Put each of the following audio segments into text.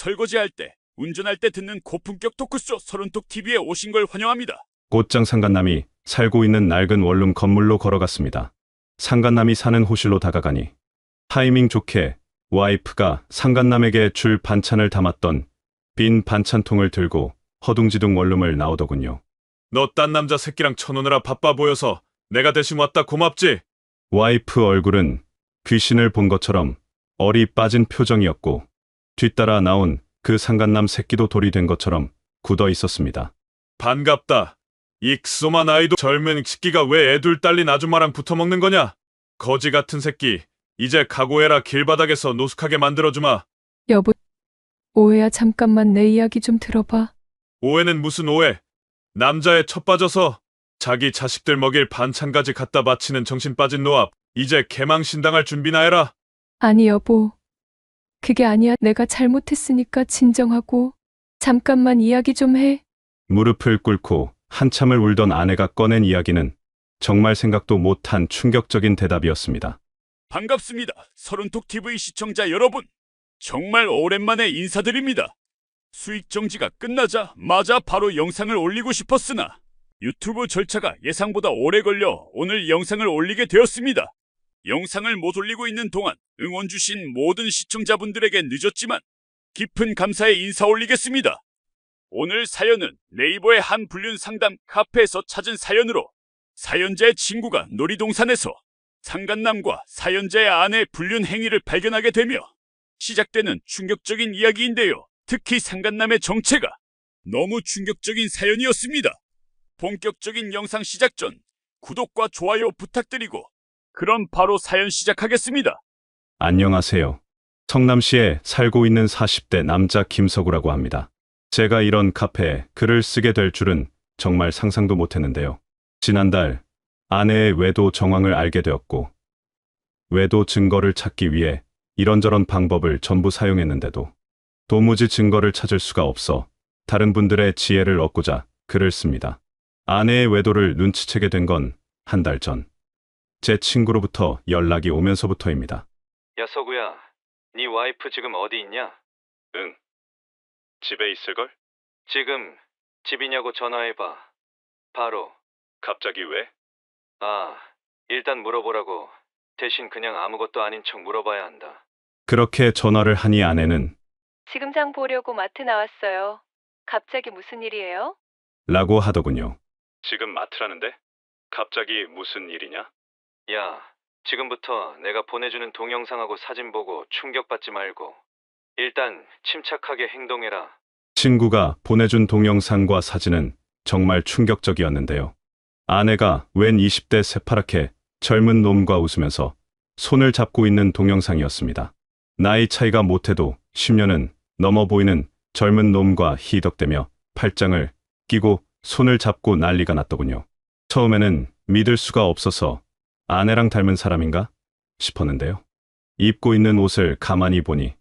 설거지할 때, 운전할 때 듣는 고품격 토크쇼 서른톡 TV에 오신 걸 환영합니다. 곧장 상간남이 살고 있는 낡은 원룸 건물로 걸어갔습니다. 상간남이 사는 호실로 다가가니 타이밍 좋게 와이프가 상간남에게 줄 반찬을 담았던 빈 반찬통을 들고 허둥지둥 원룸을 나오더군요. 너 딴 남자 새끼랑 쳐노느라 바빠 보여서 내가 대신 왔다 고맙지? 와이프 얼굴은 귀신을 본 것처럼 얼이 빠진 표정이었고 뒤따라 나온 그 상간남 새끼도 돌이 된 것처럼 굳어 있었습니다. 반갑다. 이 엑소만 아이도 젊은 새끼가 왜 애둘 딸린 아줌마랑 붙어먹는 거냐? 거지 같은 새끼. 이제 각오해라. 길바닥에서 노숙하게 만들어주마. 여보, 오해야. 잠깐만 내 이야기 좀 들어봐. 오해는 무슨 오해? 남자에 첫 빠져서 자기 자식들 먹일 반찬까지 갖다 바치는 정신 빠진 노압. 이제 개망신당할 준비나 해라. 아니 여보, 그게 아니야. 내가 잘못했으니까 진정하고 잠깐만 이야기 좀 해. 무릎을 꿇고 한참을 울던 아내가 꺼낸 이야기는 정말 생각도 못한 충격적인 대답이었습니다. 반갑습니다. 서른톡 TV 시청자 여러분. 정말 오랜만에 인사드립니다. 수익 정지가 끝나자마자 바로 영상을 올리고 싶었으나 유튜브 절차가 예상보다 오래 걸려 오늘 영상을 올리게 되었습니다. 영상을 못 올리고 있는 동안 응원 주신 모든 시청자분들에게 늦었지만 깊은 감사의 인사 올리겠습니다. 오늘 사연은 네이버의 한 불륜 상담 카페에서 찾은 사연으로 사연자의 친구가 놀이동산에서 상간남과 사연자의 아내의 불륜 행위를 발견하게 되며 시작되는 충격적인 이야기인데요. 특히 상간남의 정체가 너무 충격적인 사연이었습니다. 본격적인 영상 시작 전 구독과 좋아요 부탁드리고 그럼 바로 사연 시작하겠습니다. 안녕하세요. 성남시에 살고 있는 40대 남자 김석우라고 합니다. 제가 이런 카페에 글을 쓰게 될 줄은 정말 상상도 못했는데요. 지난달 아내의 외도 정황을 알게 되었고 외도 증거를 찾기 위해 이런저런 방법을 전부 사용했는데도 도무지 증거를 찾을 수가 없어 다른 분들의 지혜를 얻고자 글을 씁니다. 아내의 외도를 눈치채게 된 건 한 달 전. 제 친구로부터 연락이 오면서부터입니다. 야 서구야, 네 와이프 지금 어디 있냐? 응. 집에 있을걸? 지금 집이냐고 전화해봐. 바로. 갑자기 왜? 일단 물어보라고. 대신 그냥 아무것도 아닌 척 물어봐야 한다. 그렇게 전화를 하니 아내는 지금 장 보려고 마트 나왔어요. 갑자기 무슨 일이에요? 라고 하더군요. 지금 마트라는데? 갑자기 무슨 일이냐? 야, 지금부터 내가 보내주는 동영상하고 사진 보고 충격받지 말고 일단 침착하게 행동해라. 친구가 보내준 동영상과 사진은 정말 충격적이었는데요. 아내가 웬 20대 새파랗게 젊은 놈과 웃으면서 손을 잡고 있는 동영상이었습니다. 나이 차이가 못해도 10년은 넘어 보이는 젊은 놈과 희덕대며 팔짱을 끼고 손을 잡고 난리가 났더군요. 처음에는 믿을 수가 없어서 아내랑 닮은 사람인가 싶었는데요. 입고 있는 옷을 가만히 보니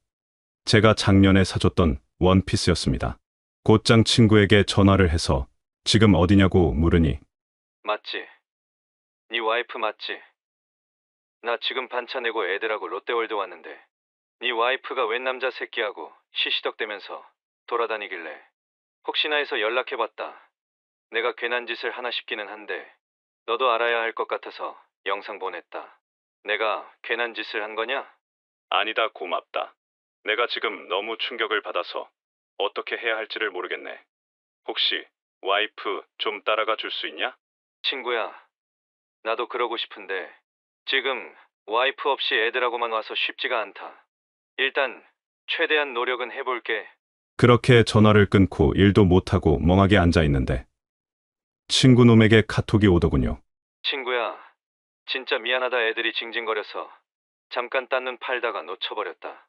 제가 작년에 사줬던 원피스였습니다. 곧장 친구에게 전화를 해서 지금 어디냐고 물으니 맞지? 네 와이프 맞지? 나 지금 반차 내고 애들하고 롯데월드 왔는데 네 와이프가 웬 남자 새끼하고 시시덕대면서 돌아다니길래 혹시나 해서 연락해봤다. 내가 괜한 짓을 하나 싶기는 한데 너도 알아야 할 것 같아서 영상 보냈다. 내가 괜한 짓을 한 거냐? 아니다 고맙다. 내가 지금 너무 충격을 받아서 어떻게 해야 할지를 모르겠네. 혹시 와이프 좀 따라가 줄 수 있냐? 친구야, 나도 그러고 싶은데 지금 와이프 없이 애들하고만 와서 쉽지가 않다. 일단 최대한 노력은 해볼게. 그렇게 전화를 끊고 일도 못하고 멍하게 앉아 있는데 친구 놈에게 카톡이 오더군요. 친구야, 진짜 미안하다. 애들이 징징거려서 잠깐 딴 눈 팔다가 놓쳐버렸다.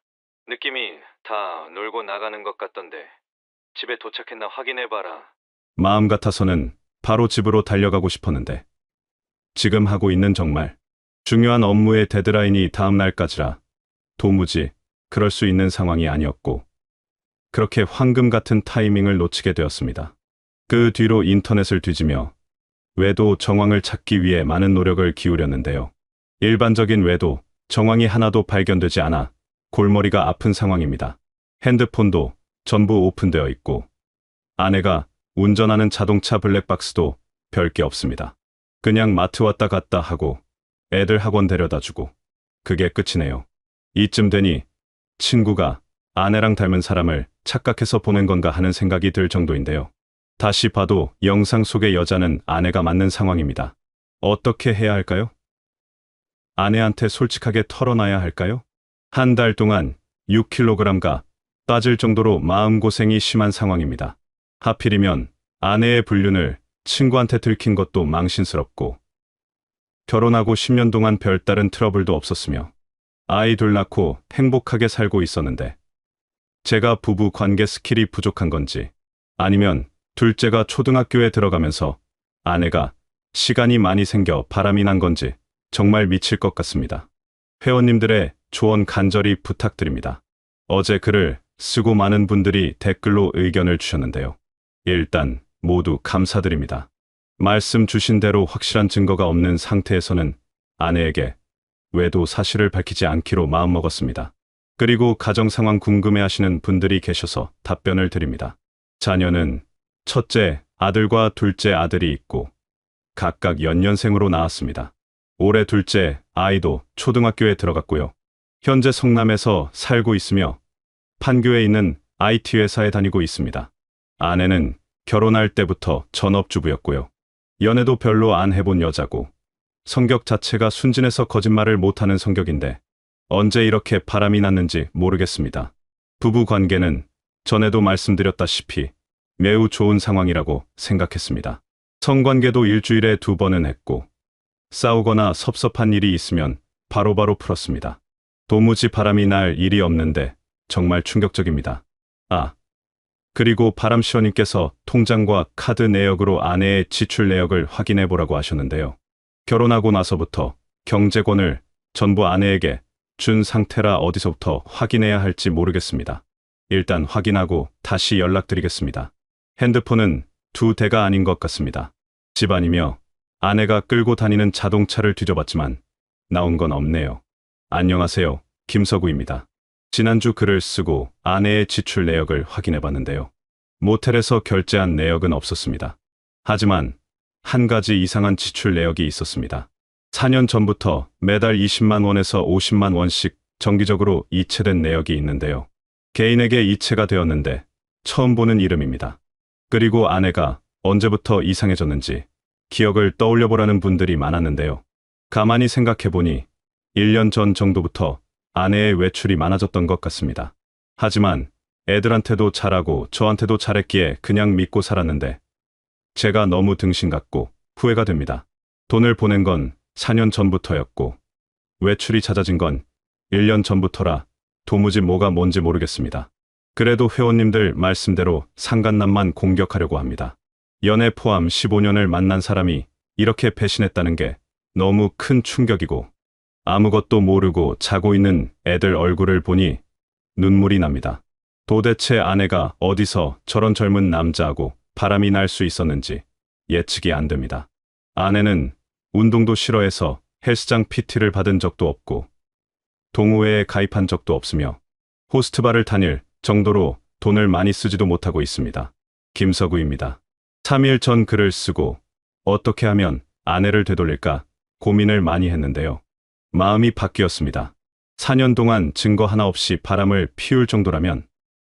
느낌이 다 놀고 나가는 것 같던데 집에 도착했나 확인해봐라. 마음 같아서는 바로 집으로 달려가고 싶었는데 지금 하고 있는 정말 중요한 업무의 데드라인이 다음 날까지라 도무지 그럴 수 있는 상황이 아니었고 그렇게 황금 같은 타이밍을 놓치게 되었습니다. 그 뒤로 인터넷을 뒤지며 외도 정황을 찾기 위해 많은 노력을 기울였는데요. 일반적인 외도 정황이 하나도 발견되지 않아 골머리가 아픈 상황입니다. 핸드폰도 전부 오픈되어 있고 아내가 운전하는 자동차 블랙박스도 별게 없습니다. 그냥 마트 왔다 갔다 하고 애들 학원 데려다 주고 그게 끝이네요. 이쯤 되니 친구가 아내랑 닮은 사람을 착각해서 보낸 건가 하는 생각이 들 정도인데요. 다시 봐도 영상 속의 여자는 아내가 맞는 상황입니다. 어떻게 해야 할까요? 아내한테 솔직하게 털어놔야 할까요? 한 달 동안 6kg가 빠질 정도로 마음고생이 심한 상황입니다. 하필이면 아내의 불륜을 친구한테 들킨 것도 망신스럽고 결혼하고 10년 동안 별다른 트러블도 없었으며 아이 둘 낳고 행복하게 살고 있었는데 제가 부부 관계 스킬이 부족한 건지 아니면 둘째가 초등학교에 들어가면서 아내가 시간이 많이 생겨 바람이 난 건지 정말 미칠 것 같습니다. 회원님들의 조언 간절히 부탁드립니다. 어제 글을 쓰고 많은 분들이 댓글로 의견을 주셨는데요. 일단 모두 감사드립니다. 말씀 주신 대로 확실한 증거가 없는 상태에서는 아내에게 외도 사실을 밝히지 않기로 마음먹었습니다. 그리고 가정 상황 궁금해하시는 분들이 계셔서 답변을 드립니다. 자녀는 첫째 아들과 둘째 아들이 있고 각각 연년생으로 나왔습니다. 올해 둘째 아이도 초등학교에 들어갔고요. 현재 성남에서 살고 있으며 판교에 있는 IT 회사에 다니고 있습니다. 아내는 결혼할 때부터 전업주부였고요. 연애도 별로 안 해본 여자고 성격 자체가 순진해서 거짓말을 못하는 성격인데 언제 이렇게 바람이 났는지 모르겠습니다. 부부 관계는 전에도 말씀드렸다시피 매우 좋은 상황이라고 생각했습니다. 성관계도 일주일에 2번은 했고 싸우거나 섭섭한 일이 있으면 바로바로 풀었습니다. 도무지 바람이 날 일이 없는데 정말 충격적입니다. 그리고 바람시어님께서 통장과 카드 내역으로 아내의 지출 내역을 확인해 보라고 하셨는데요. 결혼하고 나서부터 경제권을 전부 아내에게 준 상태라 어디서부터 확인해야 할지 모르겠습니다. 일단 확인하고 다시 연락드리겠습니다. 핸드폰은 2대가 아닌 것 같습니다. 집안이며 아내가 끌고 다니는 자동차를 뒤져봤지만 나온 건 없네요. 안녕하세요. 김서구입니다. 지난주 글을 쓰고 아내의 지출 내역을 확인해봤는데요. 모텔에서 결제한 내역은 없었습니다. 하지만 한 가지 이상한 지출 내역이 있었습니다. 4년 전부터 매달 20만 원에서 50만 원씩 정기적으로 이체된 내역이 있는데요. 개인에게 이체가 되었는데 처음 보는 이름입니다. 그리고 아내가 언제부터 이상해졌는지 기억을 떠올려보라는 분들이 많았는데요. 가만히 생각해보니 1년 전 정도부터 아내의 외출이 많아졌던 것 같습니다. 하지만 애들한테도 잘하고 저한테도 잘했기에 그냥 믿고 살았는데 제가 너무 등신 같고 후회가 됩니다. 돈을 보낸 건 4년 전부터였고 외출이 잦아진 건 1년 전부터라 도무지 뭐가 뭔지 모르겠습니다. 그래도 회원님들 말씀대로 상간남만 공격하려고 합니다. 연애 포함 15년을 만난 사람이 이렇게 배신했다는 게 너무 큰 충격이고 아무것도 모르고 자고 있는 애들 얼굴을 보니 눈물이 납니다. 도대체 아내가 어디서 저런 젊은 남자하고 바람이 날 수 있었는지 예측이 안 됩니다. 아내는 운동도 싫어해서 헬스장 PT를 받은 적도 없고 동호회에 가입한 적도 없으며 호스트바를 다닐 정도로 돈을 많이 쓰지도 못하고 있습니다. 김서구입니다. 3일 전 글을 쓰고 어떻게 하면 아내를 되돌릴까 고민을 많이 했는데요. 마음이 바뀌었습니다. 4년 동안 증거 하나 없이 바람을 피울 정도라면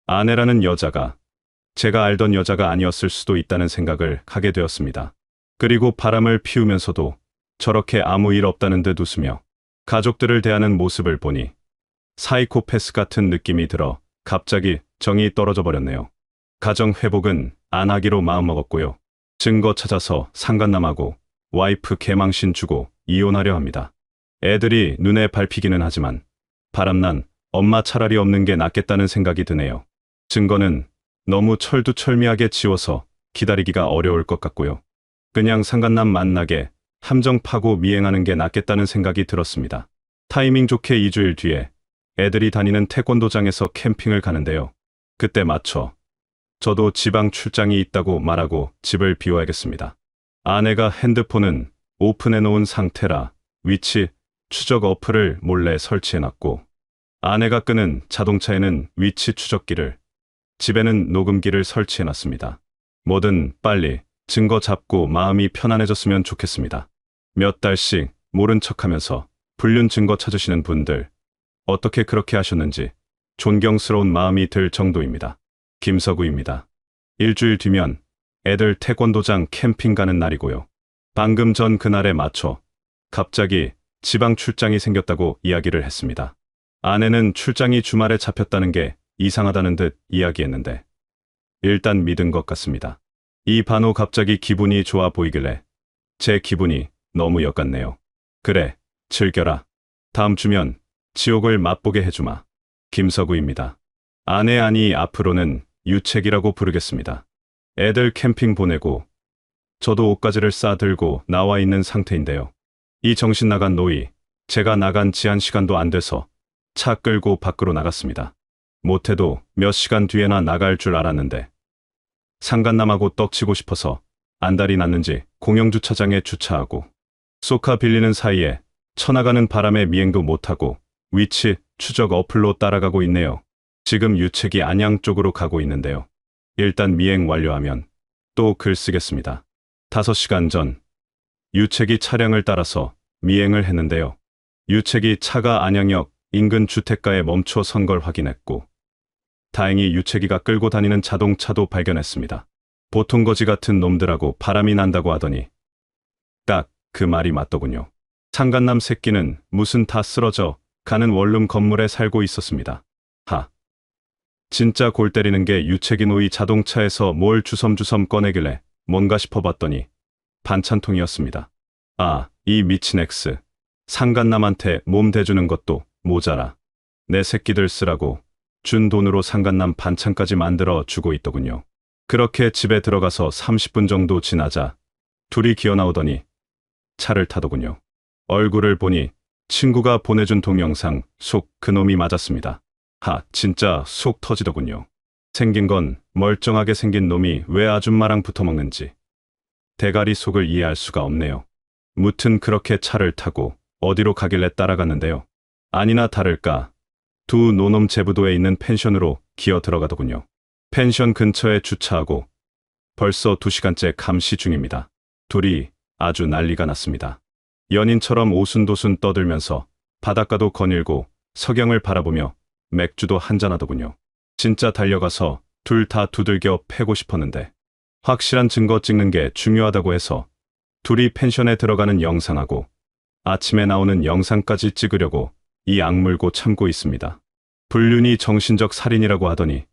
아내라는 여자가 제가 알던 여자가 아니었을 수도 있다는 생각을 하게 되었습니다. 그리고 바람을 피우면서도 저렇게 아무 일 없다는 듯 웃으며 가족들을 대하는 모습을 보니 사이코패스 같은 느낌이 들어 갑자기 정이 떨어져 버렸네요. 가정 회복은 안 하기로 마음먹었고요. 증거 찾아서 상간남하고 와이프 개망신 주고 이혼하려 합니다. 애들이 눈에 밟히기는 하지만 바람난 엄마 차라리 없는 게 낫겠다는 생각이 드네요. 증거는 너무 철두철미하게 지워서 기다리기가 어려울 것 같고요. 그냥 상간남 만나게 함정 파고 미행하는 게 낫겠다는 생각이 들었습니다. 타이밍 좋게 2주일 뒤에 애들이 다니는 태권도장에서 캠핑을 가는데요. 그때 맞춰 저도 지방 출장이 있다고 말하고 집을 비워야겠습니다. 아내가 핸드폰은 오픈해 놓은 상태라 위치 추적 어플을 몰래 설치해 놨고 아내가 끄는 자동차에는 위치 추적기를 집에는 녹음기를 설치해놨습니다. 뭐든 빨리 증거 잡고 마음이 편안해졌으면 좋겠습니다. 몇 달씩 모른 척하면서 불륜 증거 찾으시는 분들 어떻게 그렇게 하셨는지 존경스러운 마음이 들 정도입니다. 김서구입니다. 일주일 뒤면 애들 태권도장 캠핑 가는 날이고요. 방금 전 그날에 맞춰 갑자기 지방 출장이 생겼다고 이야기를 했습니다. 아내는 출장이 주말에 잡혔다는 게 이상하다는 듯 이야기했는데 일단 믿은 것 같습니다. 이 반후 갑자기 기분이 좋아 보이길래 제 기분이 너무 엿같네요. 그래, 즐겨라. 다음 주면 지옥을 맛보게 해주마. 김서구입니다. 아내 아니 앞으로는 유책이라고 부르겠습니다. 애들 캠핑 보내고 저도 옷가지를 싸들고 나와 있는 상태인데요. 이 정신 나간 노이, 제가 나간 지 한 시간도 안 돼서 차 끌고 밖으로 나갔습니다. 못해도 몇 시간 뒤에나 나갈 줄 알았는데 상간남하고 떡치고 싶어서 안달이 났는지 공영주차장에 주차하고 소카 빌리는 사이에 쳐나가는 바람에 미행도 못하고 위치 추적 어플로 따라가고 있네요. 지금 유책이 안양 쪽으로 가고 있는데요. 일단 미행 완료하면 또 글 쓰겠습니다. 5시간 전 유책이 차량을 따라서 미행을 했는데요. 유책이 차가 안양역 인근 주택가에 멈춰 선 걸 확인했고 다행히 유책이가 끌고 다니는 자동차도 발견했습니다. 보통 거지 같은 놈들하고 바람이 난다고 하더니 딱 그 말이 맞더군요. 상간남 새끼는 무슨 다 쓰러져 가는 원룸 건물에 살고 있었습니다. 진짜 골 때리는 게 유책이 노이 자동차에서 뭘 주섬주섬 꺼내길래 뭔가 싶어봤더니 반찬통이었습니다. 이 미친 엑스. 상간남한테 몸 대주는 것도 모자라. 내 새끼들 쓰라고 준 돈으로 상간남 반찬까지 만들어 주고 있더군요. 그렇게 집에 들어가서 30분 정도 지나자 둘이 기어나오더니 차를 타더군요. 얼굴을 보니 친구가 보내준 동영상 속 그놈이 맞았습니다. 진짜 속 터지더군요. 생긴 건 멀쩡하게 생긴 놈이 왜 아줌마랑 붙어먹는지 대가리 속을 이해할 수가 없네요. 무튼 그렇게 차를 타고 어디로 가길래 따라갔는데요. 아니나 다를까 두 노놈 제부도에 있는 펜션으로 기어 들어가더군요. 펜션 근처에 주차하고 벌써 2시간째 감시 중입니다. 둘이 아주 난리가 났습니다. 연인처럼 오순도순 떠들면서 바닷가도 거닐고 석영을 바라보며 맥주도 한잔하더군요. 진짜 달려가서 둘 다 두들겨 패고 싶었는데 확실한 증거 찍는 게 중요하다고 해서 둘이 펜션에 들어가는 영상하고 아침에 나오는 영상까지 찍으려고 이 악물고 참고 있습니다. 불륜이 정신적 살인이라고 하더니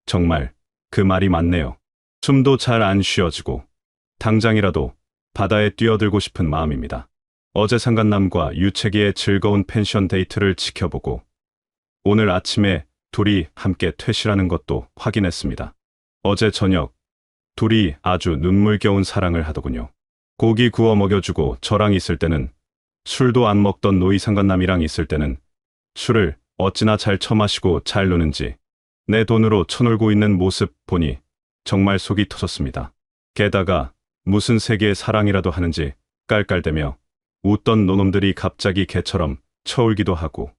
정말 그 말이 맞네요. 숨도 잘 안 쉬어지고 당장이라도 바다에 뛰어들고 싶은 마음입니다. 어제 상간남과 유채기의 즐거운 펜션 데이트를 지켜보고 오늘 아침에 둘이 함께 퇴실하는 것도 확인했습니다. 어제 저녁 둘이 아주 눈물겨운 사랑을 하더군요. 고기 구워 먹여주고 저랑 있을 때는 술도 안 먹던 노이 상간남이랑 있을 때는 술을 어찌나 잘 처마시고 잘 노는지 내 돈으로 쳐놀고 있는 모습 보니 정말 속이 터졌습니다. 게다가 무슨 세계의 사랑이라도 하는지 깔깔대며 웃던 노놈들이 갑자기 개처럼 쳐울기도 하고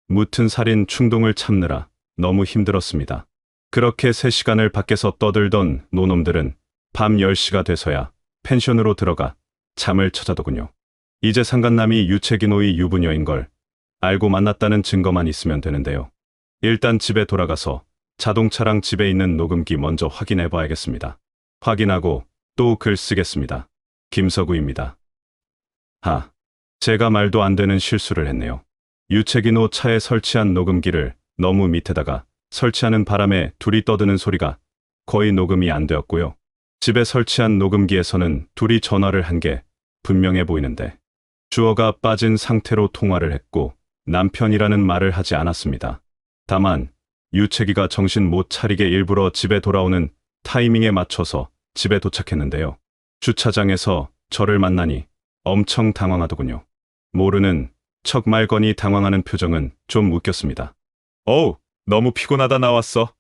무튼 살인 충동을 참느라 너무 힘들었습니다. 그렇게 3시간을 밖에서 떠들던 노놈들은 밤 10시가 돼서야 펜션으로 들어가 잠을 쳐자더군요. 이제 상간남이 유채기노이 유부녀인 걸 알고 만났다는 증거만 있으면 되는데요. 일단 집에 돌아가서 자동차랑 집에 있는 녹음기 먼저 확인해 봐야겠습니다. 확인하고 또 글 쓰겠습니다. 김서구입니다. 제가 말도 안 되는 실수를 했네요. 유채기노 차에 설치한 녹음기를 너무 밑에다가 설치하는 바람에 둘이 떠드는 소리가 거의 녹음이 안 되었고요. 집에 설치한 녹음기에서는 둘이 전화를 한 게 분명해 보이는데 주어가 빠진 상태로 통화를 했고 남편이라는 말을 하지 않았습니다. 다만 유채기가 정신 못 차리게 일부러 집에 돌아오는 타이밍에 맞춰서 집에 도착했는데요. 주차장에서 저를 만나니 엄청 당황하더군요. 모르는 척 말거니 당황하는 표정은 좀 웃겼습니다. 어우, 너무 피곤하다 나왔어.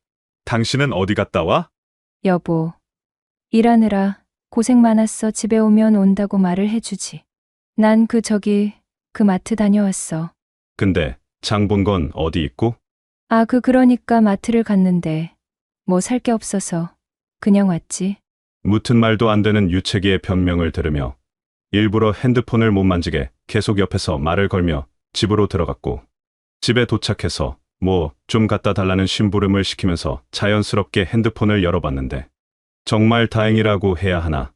당신은 어디 갔다 와? 여보, 일하느라 고생 많았어. 집에 오면 온다고 말을 해주지. 난 그 마트 다녀왔어. 근데 장 본 건 어디 있고? 그러니까 마트를 갔는데 뭐 살 게 없어서 그냥 왔지. 무튼 말도 안 되는 유채기의 변명을 들으며 일부러 핸드폰을 못 만지게 계속 옆에서 말을 걸며 집으로 들어갔고, 집에 도착해서 뭐 좀 갖다 달라는 심부름을 시키면서 자연스럽게 핸드폰을 열어봤는데, 정말 다행이라고 해야 하나,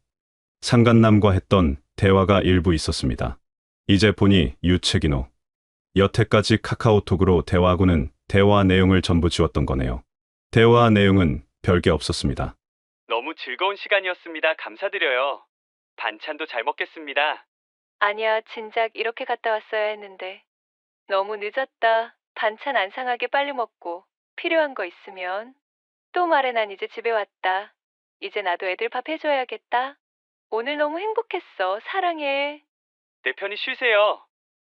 상간남과 했던 대화가 일부 있었습니다. 이제 보니 유채기노, 여태까지 카카오톡으로 대화하고는 대화 내용을 전부 지웠던 거네요. 대화 내용은 별게 없었습니다. 너무 즐거운 시간이었습니다. 감사드려요. 반찬도 잘 먹겠습니다. 아니야, 진작 이렇게 갔다 왔어야 했는데. 너무 늦었다. 반찬 안 상하게 빨리 먹고 필요한 거 있으면. 또 말해, 난 이제 집에 왔다. 이제 나도 애들 밥 해줘야겠다. 오늘 너무 행복했어. 사랑해. 내 편히 쉬세요.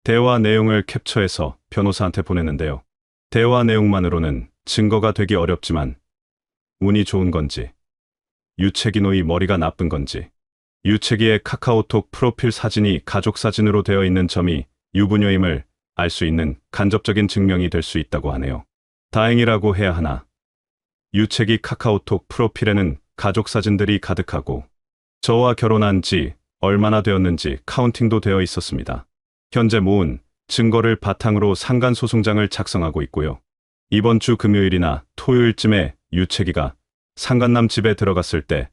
대화 내용을 캡처해서 변호사한테 보냈는데요. 대화 내용만으로는 증거가 되기 어렵지만, 운이 좋은 건지, 유채기노의 머리가 나쁜 건지, 유채기의 카카오톡 프로필 사진이 가족 사진으로 되어 있는 점이 유부녀임을 알 수 있는 간접적인 증명이 될 수 있다고 하네요. 다행이라고 해야 하나, 유채기 카카오톡 프로필에는 가족 사진들이 가득하고 저와 결혼한 지 얼마나 되었는지 카운팅도 되어 있었습니다. 현재 모은 증거를 바탕으로 상간소송장을 작성하고 있고요. 이번 주 금요일이나 토요일쯤에 유채기가 상간남 집에 들어갔을 때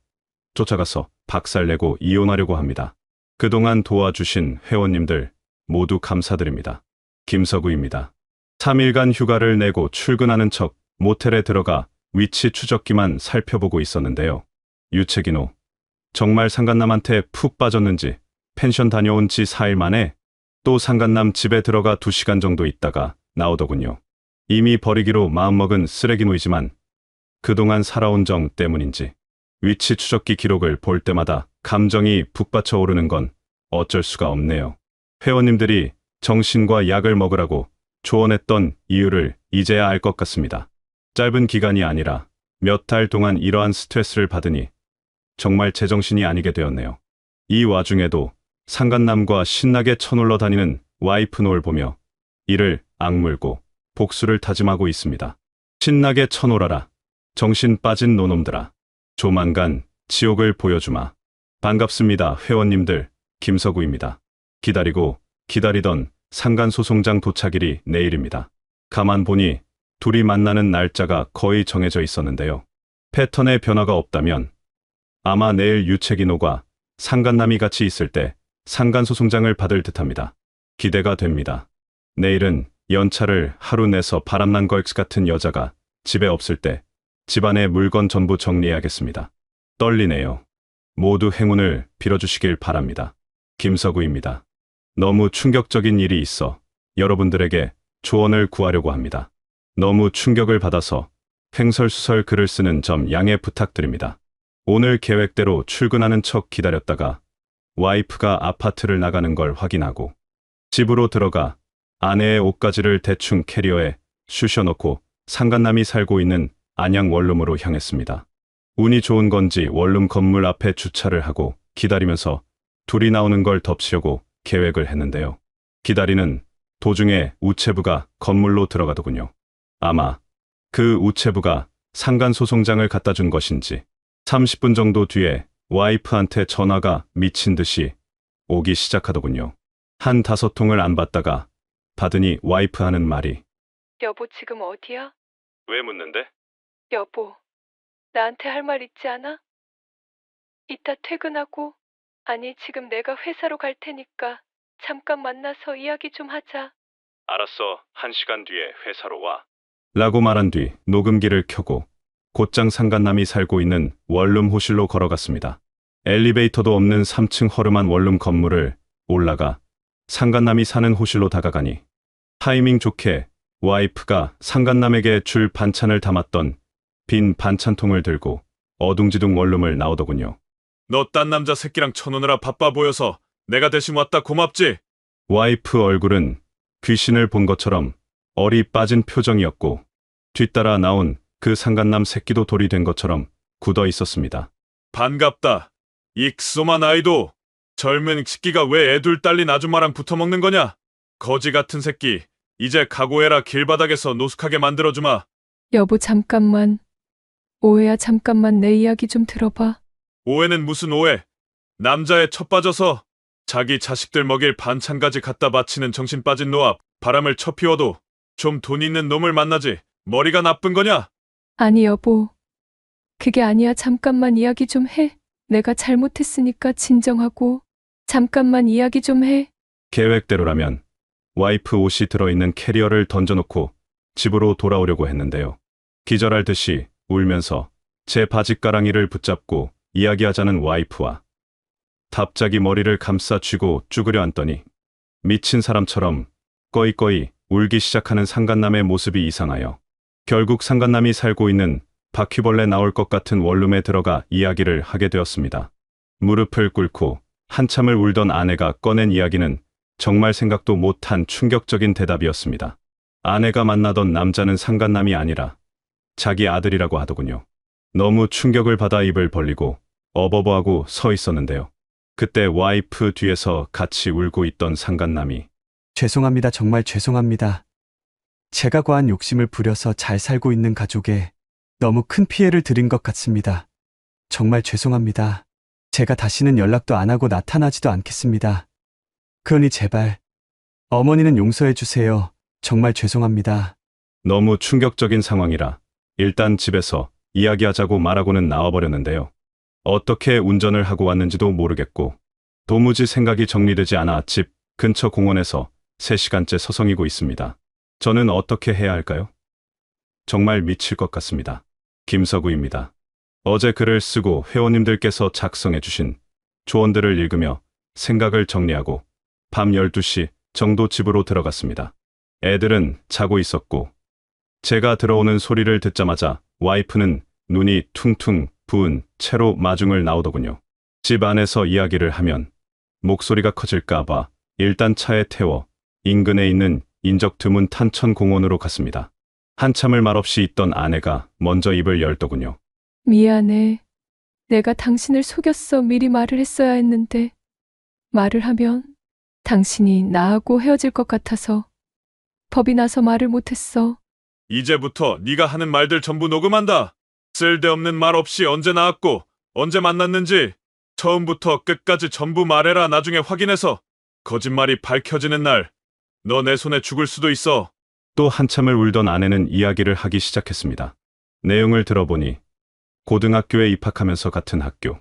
쫓아가서 박살내고 이혼하려고 합니다. 그동안 도와주신 회원님들 모두 감사드립니다. 김서구입니다. 3일간 휴가를 내고 출근하는 척 모텔에 들어가 위치 추적기만 살펴보고 있었는데요. 유채기노, 정말 상간남한테 푹 빠졌는지 펜션 다녀온 지 4일 만에 또 상간남 집에 들어가 2시간 정도 있다가 나오더군요. 이미 버리기로 마음먹은 쓰레기노이지만 그동안 살아온 정 때문인지 위치 추적기 기록을 볼 때마다 감정이 북받쳐 오르는 건 어쩔 수가 없네요. 회원님들이 정신과 약을 먹으라고 조언했던 이유를 이제야 알 것 같습니다. 짧은 기간이 아니라 몇 달 동안 이러한 스트레스를 받으니 정말 제정신이 아니게 되었네요. 이 와중에도 상간남과 신나게 쳐놀러 다니는 와이프 노을 보며 이를 악물고 복수를 다짐하고 있습니다. 신나게 쳐놀아라. 정신 빠진 노놈들아. 조만간 지옥을 보여주마. 반갑습니다, 회원님들. 김서구입니다. 기다리고 기다리던 상간소송장 도착일이 내일입니다. 가만 보니 둘이 만나는 날짜가 거의 정해져 있었는데요. 패턴의 변화가 없다면 아마 내일 유채기노가 상간남이 같이 있을 때 상간소송장을 받을 듯합니다. 기대가 됩니다. 내일은 연차를 하루 내서 바람난 걸X 같은 여자가 집에 없을 때 집안의 물건 전부 정리해야겠습니다. 떨리네요. 모두 행운을 빌어주시길 바랍니다. 김서구입니다. 너무 충격적인 일이 있어 여러분들에게 조언을 구하려고 합니다. 너무 충격을 받아서 횡설수설 글을 쓰는 점 양해 부탁드립니다. 오늘 계획대로 출근하는 척 기다렸다가 와이프가 아파트를 나가는 걸 확인하고 집으로 들어가 아내의 옷가지를 대충 캐리어에 쑤셔넣고 상간남이 살고 있는 안양 원룸으로 향했습니다. 운이 좋은 건지 원룸 건물 앞에 주차를 하고 기다리면서 둘이 나오는 걸 덮치려고 계획을 했는데요. 기다리는 도중에 우체부가 건물로 들어가더군요. 아마 그 우체부가 상간소송장을 갖다 준 것인지 30분 정도 뒤에 와이프한테 전화가 미친 듯이 오기 시작하더군요. 한 5통을 안 받다가 받으니 와이프 하는 말이, 여보, 지금 어디야? 왜 묻는데? 여보, 나한테 할 말 있지 않아? 이따 퇴근하고, 아니 지금 내가 회사로 갈 테니까 잠깐 만나서 이야기 좀 하자. 알았어, 1시간 뒤에 회사로 와. 라고 말한 뒤 녹음기를 켜고 곧장 상간남이 살고 있는 원룸 호실로 걸어갔습니다. 엘리베이터도 없는 3층 허름한 원룸 건물을 올라가 상간남이 사는 호실로 다가가니 타이밍 좋게 와이프가 상간남에게 줄 반찬을 담았던 빈 반찬통을 들고 어둥지둥 원룸을 나오더군요. 너 딴 남자 새끼랑 쳐노느라 바빠 보여서 내가 대신 왔다 고맙지? 와이프 얼굴은 귀신을 본 것처럼 얼이 빠진 표정이었고 뒤따라 나온 그 상간남 새끼도 돌이 된 것처럼 굳어 있었습니다. 반갑다. 익소만 아이도. 젊은 새끼가 왜 애둘 딸린 아줌마랑 붙어먹는 거냐? 거지 같은 새끼. 이제 각오해라. 길바닥에서 노숙하게 만들어주마. 여보, 잠깐만. 오해야, 잠깐만 내 이야기 좀 들어봐. 오해는 무슨 오해? 남자에 첫 빠져서 자기 자식들 먹일 반찬까지 갖다 바치는 정신 빠진 노합. 바람을 쳐 피워도 좀 돈 있는 놈을 만나지. 머리가 나쁜 거냐? 아니 여보, 그게 아니야. 잠깐만 이야기 좀 해. 내가 잘못했으니까 진정하고 잠깐만 이야기 좀 해. 계획대로라면 와이프 옷이 들어있는 캐리어를 던져놓고 집으로 돌아오려고 했는데요. 기절할 듯이 울면서 제 바짓가랑이를 붙잡고 이야기하자는 와이프와 갑자기 머리를 감싸 쥐고 쭈그려 앉더니 미친 사람처럼 꺼이꺼이 울기 시작하는 상간남의 모습이 이상하여 결국 상간남이 살고 있는 바퀴벌레 나올 것 같은 원룸에 들어가 이야기를 하게 되었습니다. 무릎을 꿇고 한참을 울던 아내가 꺼낸 이야기는 정말 생각도 못한 충격적인 대답이었습니다. 아내가 만나던 남자는 상간남이 아니라 자기 아들이라고 하더군요. 너무 충격을 받아 입을 벌리고 어버버하고 서 있었는데요. 그때 와이프 뒤에서 같이 울고 있던 상간남이 죄송합니다. 정말 죄송합니다. 제가 과한 욕심을 부려서 잘 살고 있는 가족에 너무 큰 피해를 드린 것 같습니다. 정말 죄송합니다. 제가 다시는 연락도 안 하고 나타나지도 않겠습니다. 그러니 제발 어머니는 용서해 주세요. 정말 죄송합니다. 너무 충격적인 상황이라 일단 집에서 이야기하자고 말하고는 나와버렸는데요. 어떻게 운전을 하고 왔는지도 모르겠고 도무지 생각이 정리되지 않아 집 근처 공원에서 3시간째 서성이고 있습니다. 저는 어떻게 해야 할까요? 정말 미칠 것 같습니다. 김서구입니다. 어제 글을 쓰고 회원님들께서 작성해 주신 조언들을 읽으며 생각을 정리하고 밤 12시 정도 집으로 들어갔습니다. 애들은 자고 있었고 제가 들어오는 소리를 듣자마자 와이프는 눈이 퉁퉁 부은 채로 마중을 나오더군요. 집 안에서 이야기를 하면 목소리가 커질까봐 일단 차에 태워 인근에 있는 인적 드문 탄천공원으로 갔습니다. 한참을 말없이 있던 아내가 먼저 입을 열더군요. 미안해. 내가 당신을 속였어. 미리 말을 했어야 했는데. 말을 하면 당신이 나하고 헤어질 것 같아서 겁이 나서 말을 못했어. 이제부터 네가 하는 말들 전부 녹음한다. 쓸데없는 말 없이 언제 나왔고 언제 만났는지 처음부터 끝까지 전부 말해라. 나중에 확인해서 거짓말이 밝혀지는 날 너 내 손에 죽을 수도 있어. 또 한참을 울던 아내는 이야기를 하기 시작했습니다. 내용을 들어보니 고등학교에 입학하면서 같은 학교,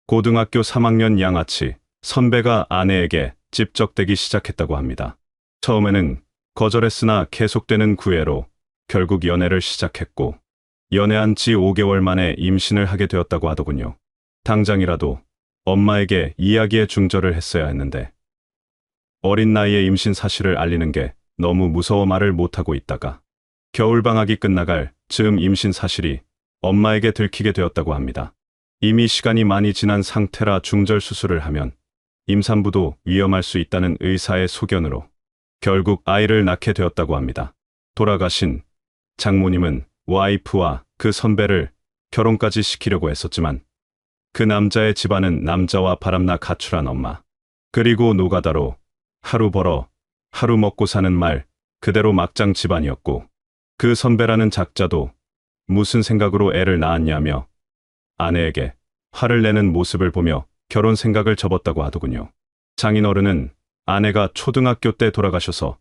고등학교 3학년 양아치 선배가 아내에게 찝적대기 시작했다고 합니다. 처음에는 거절했으나 계속되는 구애로 결국 연애를 시작했고 연애한 지 5개월 만에 임신을 하게 되었다고 하더군요. 당장이라도 엄마에게 이야기에 중절을 했어야 했는데 어린 나이에 임신 사실을 알리는 게 너무 무서워 말을 못하고 있다가 겨울방학이 끝나갈 즈음 임신 사실이 엄마에게 들키게 되었다고 합니다. 이미 시간이 많이 지난 상태라 중절 수술을 하면 임산부도 위험할 수 있다는 의사의 소견으로 결국 아이를 낳게 되었다고 합니다. 돌아가신 장모님은 와이프와 그 선배를 결혼까지 시키려고 했었지만 그 남자의 집안은 남자와 바람나 가출한 엄마, 그리고 노가다로 하루 벌어 하루 먹고 사는 말 그대로 막장 집안이었고 그 선배라는 작자도 무슨 생각으로 애를 낳았냐며 아내에게 화를 내는 모습을 보며 결혼 생각을 접었다고 하더군요. 장인어른은 아내가 초등학교 때 돌아가셔서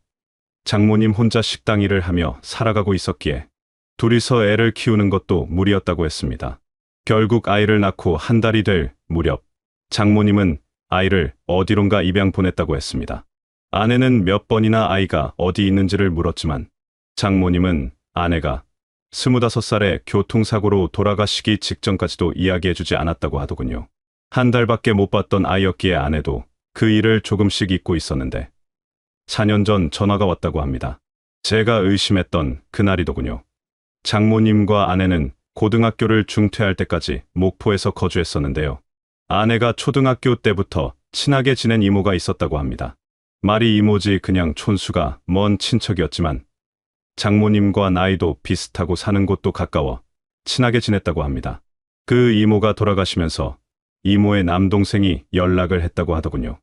장모님 혼자 식당 일을 하며 살아가고 있었기에 둘이서 애를 키우는 것도 무리였다고 했습니다. 결국 아이를 낳고 한 달이 될 무렵 장모님은 아이를 어디론가 입양 보냈다고 했습니다. 아내는 몇 번이나 아이가 어디 있는지를 물었지만 장모님은 아내가 25살에 교통사고로 돌아가시기 직전까지도 이야기해주지 않았다고 하더군요. 한 달밖에 못 봤던 아이였기에 아내도 그 일을 조금씩 잊고 있었는데 4년 전 전화가 왔다고 합니다. 제가 의심했던 그날이더군요. 장모님과 아내는 고등학교를 중퇴할 때까지 목포에서 거주했었는데요. 아내가 초등학교 때부터 친하게 지낸 이모가 있었다고 합니다. 말이 이모지 그냥 촌수가 먼 친척이었지만 장모님과 나이도 비슷하고 사는 곳도 가까워 친하게 지냈다고 합니다. 그 이모가 돌아가시면서 이모의 남동생이 연락을 했다고 하더군요.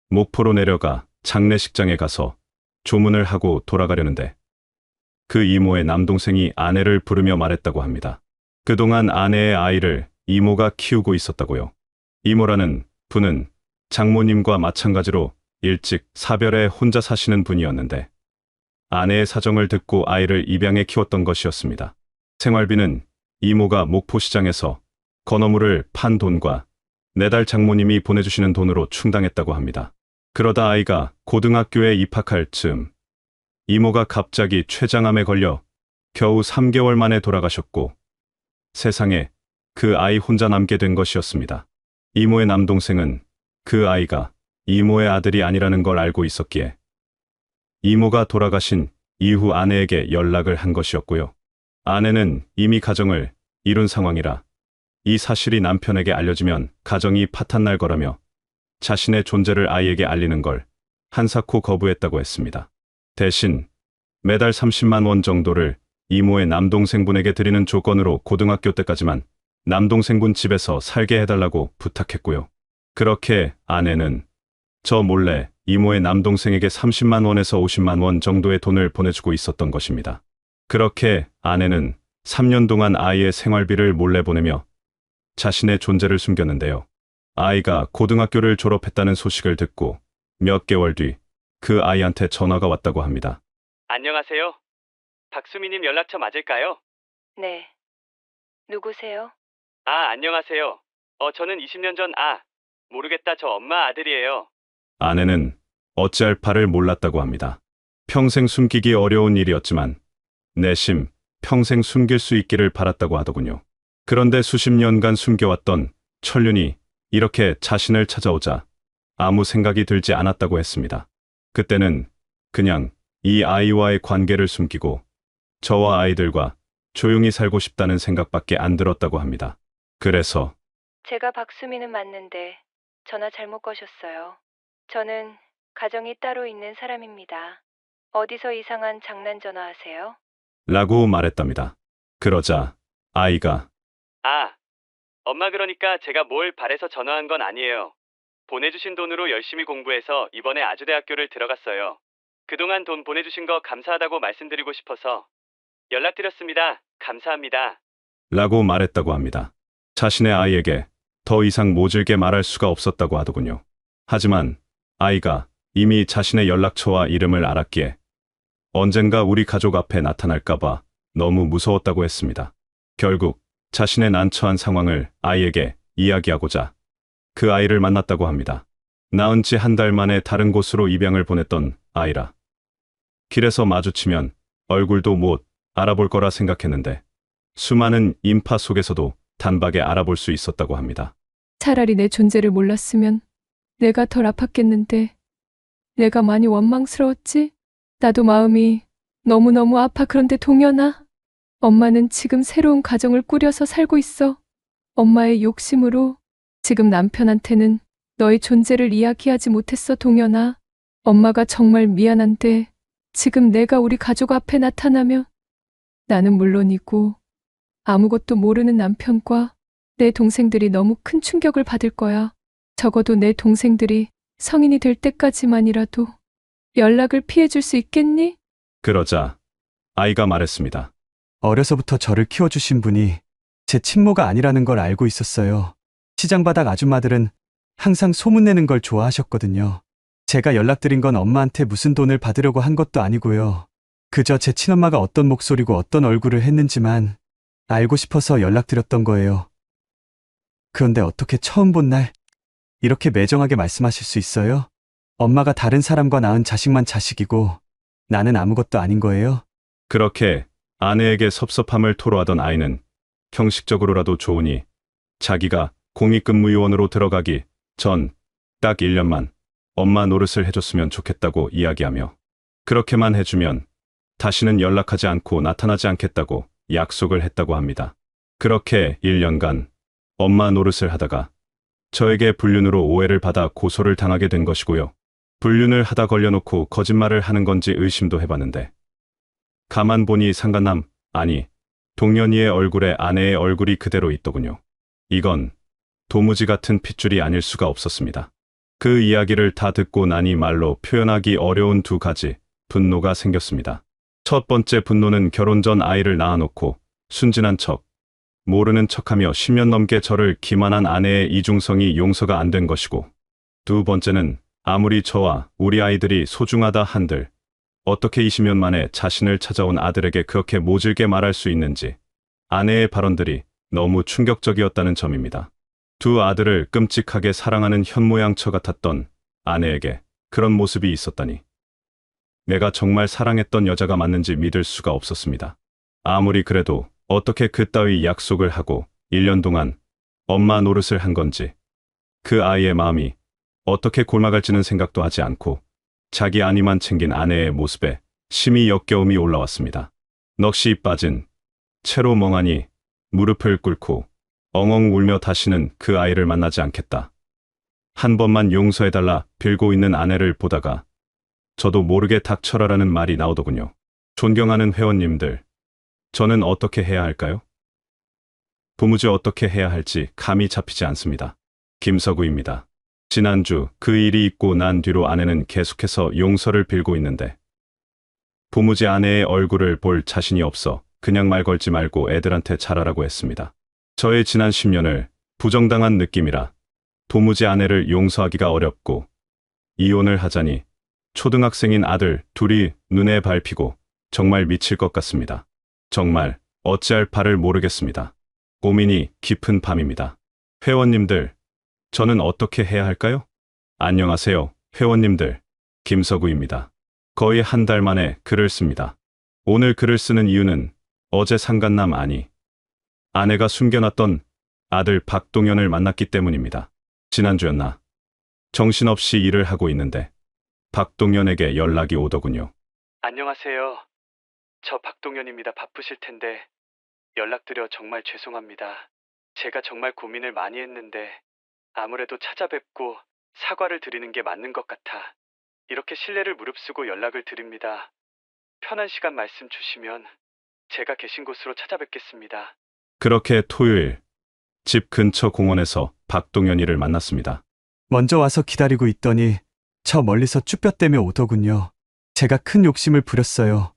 목포로 내려가 장례식장에 가서 조문을 하고 돌아가려는데 그 이모의 남동생이 아내를 부르며 말했다고 합니다. 그동안 아내의 아이를 이모가 키우고 있었다고요. 이모라는 분은 장모님과 마찬가지로 일찍 사별해 혼자 사시는 분이었는데 아내의 사정을 듣고 아이를 입양해 키웠던 것이었습니다. 생활비는 이모가 목포시장에서 건어물을 판 돈과 매달 장모님이 보내주시는 돈으로 충당했다고 합니다. 그러다 아이가 고등학교에 입학할 즈음 이모가 갑자기 췌장암에 걸려 겨우 3개월 만에 돌아가셨고 세상에 그 아이 혼자 남게 된 것이었습니다. 이모의 남동생은 그 아이가 이모의 아들이 아니라는 걸 알고 있었기에 이모가 돌아가신 이후 아내에게 연락을 한 것이었고요. 아내는 이미 가정을 이룬 상황이라 이 사실이 남편에게 알려지면 가정이 파탄날 거라며 자신의 존재를 아이에게 알리는 걸 한사코 거부했다고 했습니다. 대신 매달 30만 원 정도를 이모의 남동생분에게 드리는 조건으로 고등학교 때까지만 남동생분 집에서 살게 해달라고 부탁했고요. 그렇게 아내는 저 몰래 이모의 남동생에게 30만 원에서 50만 원 정도의 돈을 보내주고 있었던 것입니다. 그렇게 아내는 3년 동안 아이의 생활비를 몰래 보내며 자신의 존재를 숨겼는데요. 아이가 고등학교를 졸업했다는 소식을 듣고 몇 개월 뒤 그 아이한테 전화가 왔다고 합니다. 안녕하세요. 박수미님 연락처 맞을까요? 네. 누구세요? 안녕하세요. 저는 20년 전 모르겠다. 저 엄마 아들이에요. 아내는 어찌할 바를 몰랐다고 합니다. 평생 숨기기 어려운 일이었지만 내심 평생 숨길 수 있기를 바랐다고 하더군요. 그런데 수십 년간 숨겨왔던 천륜이 이렇게 자신을 찾아오자 아무 생각이 들지 않았다고 했습니다. 그때는 그냥 이 아이와의 관계를 숨기고 저와 아이들과 조용히 살고 싶다는 생각밖에 안 들었다고 합니다. 그래서 제가 박수미는 맞는데 전화 잘못 거셨어요. 저는 가정이 따로 있는 사람입니다. 어디서 이상한 장난 전화하세요? 라고 말했답니다. 그러자 아이가 엄마 그러니까 제가 뭘 바래서 전화한 건 아니에요. 보내주신 돈으로 열심히 공부해서 이번에 아주대학교를 들어갔어요. 그동안 돈 보내주신 거 감사하다고 말씀드리고 싶어서 연락드렸습니다. 감사합니다. 라고 말했다고 합니다. 자신의 아이에게 더 이상 모질게 말할 수가 없었다고 하더군요. 하지만 아이가 이미 자신의 연락처와 이름을 알았기에 언젠가 우리 가족 앞에 나타날까봐 너무 무서웠다고 했습니다. 결국 자신의 난처한 상황을 아이에게 이야기하고자 그 아이를 만났다고 합니다. 낳은 지 한 달 만에 다른 곳으로 입양을 보냈던 아이라 길에서 마주치면 얼굴도 못 알아볼 거라 생각했는데 수많은 인파 속에서도 단박에 알아볼 수 있었다고 합니다. 차라리 내 존재를 몰랐으면 내가 덜 아팠겠는데 내가 많이 원망스러웠지? 나도 마음이 너무너무 아파. 그런데 동현아, 엄마는 지금 새로운 가정을 꾸려서 살고 있어. 엄마의 욕심으로 지금 남편한테는 너의 존재를 이야기하지 못했어. 동현아, 엄마가 정말 미안한데 지금 내가 우리 가족 앞에 나타나면 나는 물론이고 아무것도 모르는 남편과 내 동생들이 너무 큰 충격을 받을 거야. 적어도 내 동생들이 성인이 될 때까지만이라도 연락을 피해줄 수 있겠니? 그러자 아이가 말했습니다. 어려서부터 저를 키워주신 분이 제 친모가 아니라는 걸 알고 있었어요. 시장바닥 아줌마들은 항상 소문내는 걸 좋아하셨거든요. 제가 연락드린 건 엄마한테 무슨 돈을 받으려고 한 것도 아니고요. 그저 제 친엄마가 어떤 목소리고 어떤 얼굴을 했는지만 알고 싶어서 연락드렸던 거예요. 그런데 어떻게 처음 본 날 이렇게 매정하게 말씀하실 수 있어요? 엄마가 다른 사람과 낳은 자식만 자식이고 나는 아무것도 아닌 거예요? 그렇게 아내에게 섭섭함을 토로하던 아이는 형식적으로라도 좋으니 자기가 공익근무요원으로 들어가기 전 딱 1년만 엄마 노릇을 해줬으면 좋겠다고 이야기하며 그렇게만 해주면 다시는 연락하지 않고 나타나지 않겠다고 약속을 했다고 합니다. 그렇게 1년간 엄마 노릇을 하다가 저에게 불륜으로 오해를 받아 고소를 당하게 된 것이고요. 불륜을 하다 걸려놓고 거짓말을 하는 건지 의심도 해봤는데 가만 보니 상간남, 아니 동년이의 얼굴에 아내의 얼굴이 그대로 있더군요. 이건 도무지 같은 핏줄이 아닐 수가 없었습니다. 그 이야기를 다 듣고 나니 말로 표현하기 어려운 두 가지 분노가 생겼습니다. 첫 번째 분노는 결혼 전 아이를 낳아놓고 순진한 척 모르는 척하며 10년 넘게 저를 기만한 아내의 이중성이 용서가 안 된 것이고, 두 번째는 아무리 저와 우리 아이들이 소중하다 한들 어떻게 20년 만에 자신을 찾아온 아들에게 그렇게 모질게 말할 수 있는지 아내의 발언들이 너무 충격적이었다는 점입니다. 두 아들을 끔찍하게 사랑하는 현모양처 같았던 아내에게 그런 모습이 있었다니. 내가 정말 사랑했던 여자가 맞는지 믿을 수가 없었습니다. 아무리 그래도 어떻게 그따위 약속을 하고 1년 동안 엄마 노릇을 한 건지, 그 아이의 마음이 어떻게 골마갈지는 생각도 하지 않고 자기 아니만 챙긴 아내의 모습에 심히 역겨움이 올라왔습니다. 넋이 빠진 채로 멍하니 무릎을 꿇고 엉엉 울며 다시는 그 아이를 만나지 않겠다. 한 번만 용서해달라 빌고 있는 아내를 보다가 저도 모르게 닥쳐라라는 말이 나오더군요. 존경하는 회원님들, 저는 어떻게 해야 할까요? 도무지 어떻게 해야 할지 감이 잡히지 않습니다. 김서구입니다. 지난주 그 일이 있고 난 뒤로 아내는 계속해서 용서를 빌고 있는데 도무지 아내의 얼굴을 볼 자신이 없어 그냥 말 걸지 말고 애들한테 잘하라고 했습니다. 저의 지난 10년을 부정당한 느낌이라 도무지 아내를 용서하기가 어렵고 이혼을 하자니 초등학생인 아들 둘이 눈에 밟히고 정말 미칠 것 같습니다. 정말 어찌할 바를 모르겠습니다. 고민이 깊은 밤입니다. 회원님들, 저는 어떻게 해야 할까요? 안녕하세요, 회원님들. 김서구입니다. 거의 한 달 만에 글을 씁니다. 오늘 글을 쓰는 이유는 어제 상간남 아내가 숨겨놨던 아들 박동현을 만났기 때문입니다. 지난주였나? 정신없이 일을 하고 있는데 박동현에게 연락이 오더군요. 안녕하세요. 저 박동현입니다. 바쁘실 텐데 연락드려 정말 죄송합니다. 제가 정말 고민을 많이 했는데 아무래도 찾아뵙고 사과를 드리는 게 맞는 것 같아 이렇게 신뢰를 무릅쓰고 연락을 드립니다. 편한 시간 말씀 주시면 제가 계신 곳으로 찾아뵙겠습니다. 그렇게 토요일 집 근처 공원에서 박동현이를 만났습니다. 먼저 와서 기다리고 있더니 저 멀리서 쭈뼛대며 오더군요. 제가 큰 욕심을 부렸어요.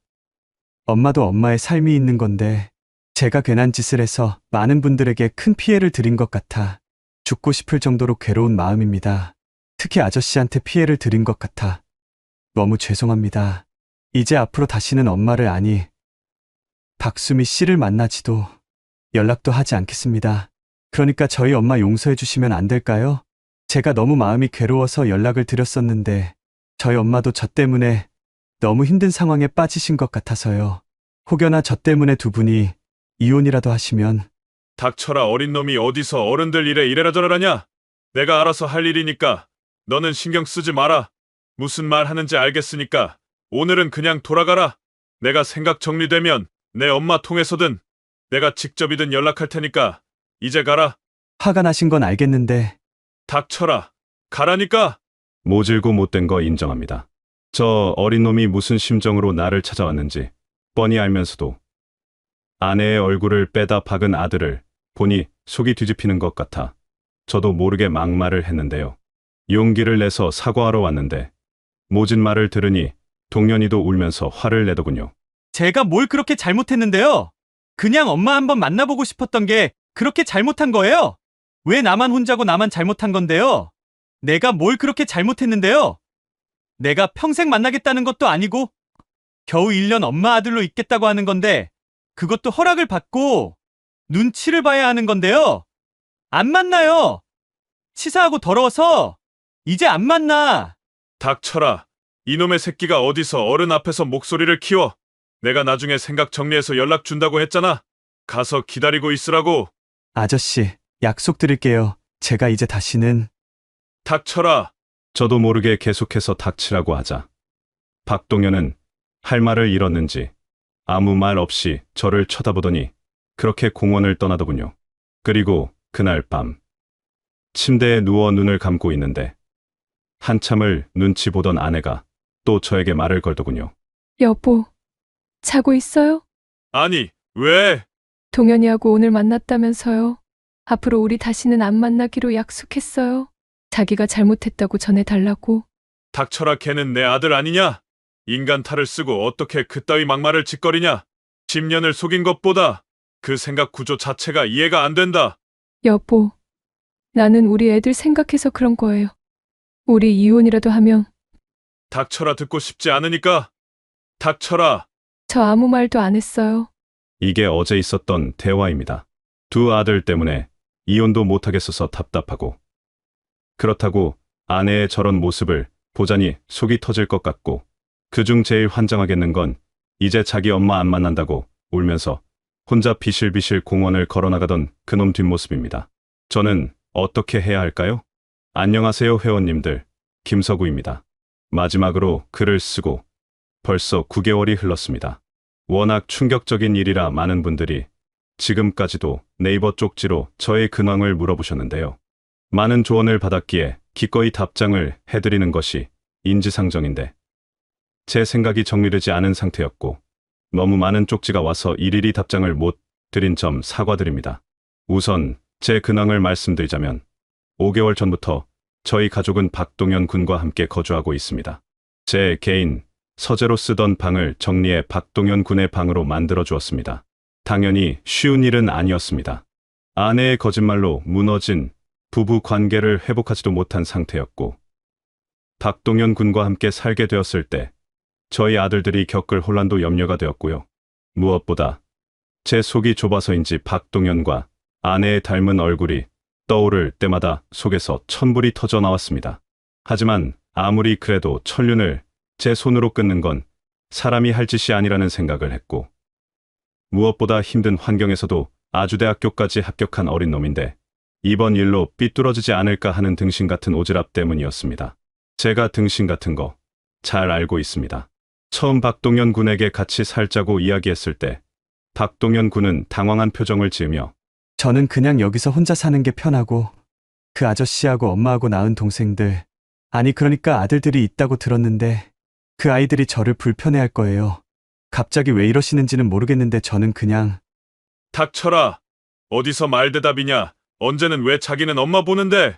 엄마도 엄마의 삶이 있는 건데 제가 괜한 짓을 해서 많은 분들에게 큰 피해를 드린 것 같아 죽고 싶을 정도로 괴로운 마음입니다. 특히 아저씨한테 피해를 드린 것 같아 너무 죄송합니다. 이제 앞으로 다시는 엄마를 아니 박수미 씨를 만나지도 연락도 하지 않겠습니다. 그러니까 저희 엄마 용서해 주시면 안 될까요? 제가 너무 마음이 괴로워서 연락을 드렸었는데 저희 엄마도 저 때문에 너무 힘든 상황에 빠지신 것 같아서요. 혹여나 저 때문에 두 분이 이혼이라도 하시면. 닥쳐라, 어린 놈이 어디서 어른들 일에 이래라 저래라냐? 내가 알아서 할 일이니까 너는 신경 쓰지 마라. 무슨 말 하는지 알겠으니까 오늘은 그냥 돌아가라. 내가 생각 정리되면 내 엄마 통해서든 내가 직접이든 연락할 테니까 이제 가라. 화가 나신 건 알겠는데. 닥쳐라. 가라니까. 모질고 못된 거 인정합니다. 저 어린 놈이 무슨 심정으로 나를 찾아왔는지 뻔히 알면서도 아내의 얼굴을 빼다 박은 아들을 보니 속이 뒤집히는 것 같아 저도 모르게 막말을 했는데요. 용기를 내서 사과하러 왔는데 모진 말을 들으니 동현이도 울면서 화를 내더군요. 제가 뭘 그렇게 잘못했는데요? 그냥 엄마 한번 만나보고 싶었던 게 그렇게 잘못한 거예요? 왜 나만 혼자고 나만 잘못한 건데요? 내가 뭘 그렇게 잘못했는데요? 내가 평생 만나겠다는 것도 아니고 겨우 1년 엄마 아들로 있겠다고 하는 건데 그것도 허락을 받고 눈치를 봐야 하는 건데요. 안 만나요. 치사하고 더러워서 이제 안 만나. 닥쳐라. 이놈의 새끼가 어디서 어른 앞에서 목소리를 키워. 내가 나중에 생각 정리해서 연락 준다고 했잖아. 가서 기다리고 있으라고. 아저씨, 약속드릴게요. 제가 이제 다시는. 닥쳐라. 저도 모르게 계속해서 닥치라고 하자 박동현은 할 말을 잃었는지 아무 말 없이 저를 쳐다보더니 그렇게 공원을 떠나더군요. 그리고 그날 밤 침대에 누워 눈을 감고 있는데 한참을 눈치 보던 아내가 또 저에게 말을 걸더군요. 여보, 자고 있어요? 아니, 왜? 동현이하고 오늘 만났다면서요. 앞으로 우리 다시는 안 만나기로 약속했어요. 자기가 잘못했다고 전해달라고. 닥쳐라. 걔는 내 아들 아니냐? 인간 탈을 쓰고 어떻게 그따위 막말을 짓거리냐? 10년을 속인 것보다 그 생각 구조 자체가 이해가 안 된다. 여보, 나는 우리 애들 생각해서 그런 거예요. 우리 이혼이라도 하면 닥쳐라, 듣고 싶지 않으니까. 닥쳐라. 저 아무 말도 안 했어요. 이게 어제 있었던 대화입니다. 두 아들 때문에 이혼도 못하겠어서 답답하고, 그렇다고 아내의 저런 모습을 보자니 속이 터질 것 같고, 그중 제일 환장하겠는 건 이제 자기 엄마 안 만난다고 울면서 혼자 비실비실 공원을 걸어나가던 그놈 뒷모습입니다. 저는 어떻게 해야 할까요? 안녕하세요 회원님들, 김서구입니다. 마지막으로 글을 쓰고 벌써 9개월이 흘렀습니다. 워낙 충격적인 일이라 많은 분들이 지금까지도 네이버 쪽지로 저의 근황을 물어보셨는데요. 많은 조언을 받았기에 기꺼이 답장을 해드리는 것이 인지상정인데, 제 생각이 정리되지 않은 상태였고 너무 많은 쪽지가 와서 일일이 답장을 못 드린 점 사과드립니다. 우선 제 근황을 말씀드리자면 5개월 전부터 저희 가족은 박동현 군과 함께 거주하고 있습니다. 제 개인 서재로 쓰던 방을 정리해 박동현 군의 방으로 만들어 주었습니다. 당연히 쉬운 일은 아니었습니다. 아내의 거짓말로 무너진 부부 관계를 회복하지도 못한 상태였고, 박동현 군과 함께 살게 되었을 때 저희 아들들이 겪을 혼란도 염려가 되었고요. 무엇보다 제 속이 좁아서인지 박동현과 아내의 닮은 얼굴이 떠오를 때마다 속에서 천불이 터져 나왔습니다. 하지만 아무리 그래도 천륜을 제 손으로 끊는 건 사람이 할 짓이 아니라는 생각을 했고, 무엇보다 힘든 환경에서도 아주대학교까지 합격한 어린 놈인데 이번 일로 삐뚤어지지 않을까 하는 등신 같은 오지랖 때문이었습니다. 제가 등신 같은 거 잘 알고 있습니다. 처음 박동현 군에게 같이 살자고 이야기했을 때 박동현 군은 당황한 표정을 지으며 저는 그냥 여기서 혼자 사는 게 편하고, 그 아저씨하고 엄마하고 낳은 동생들, 아니 그러니까 아들들이 있다고 들었는데 그 아이들이 저를 불편해할 거예요. 갑자기 왜 이러시는지는 모르겠는데 저는 그냥. 닥쳐라. 어디서 말대답이냐. 언제는 왜 자기는 엄마 보는데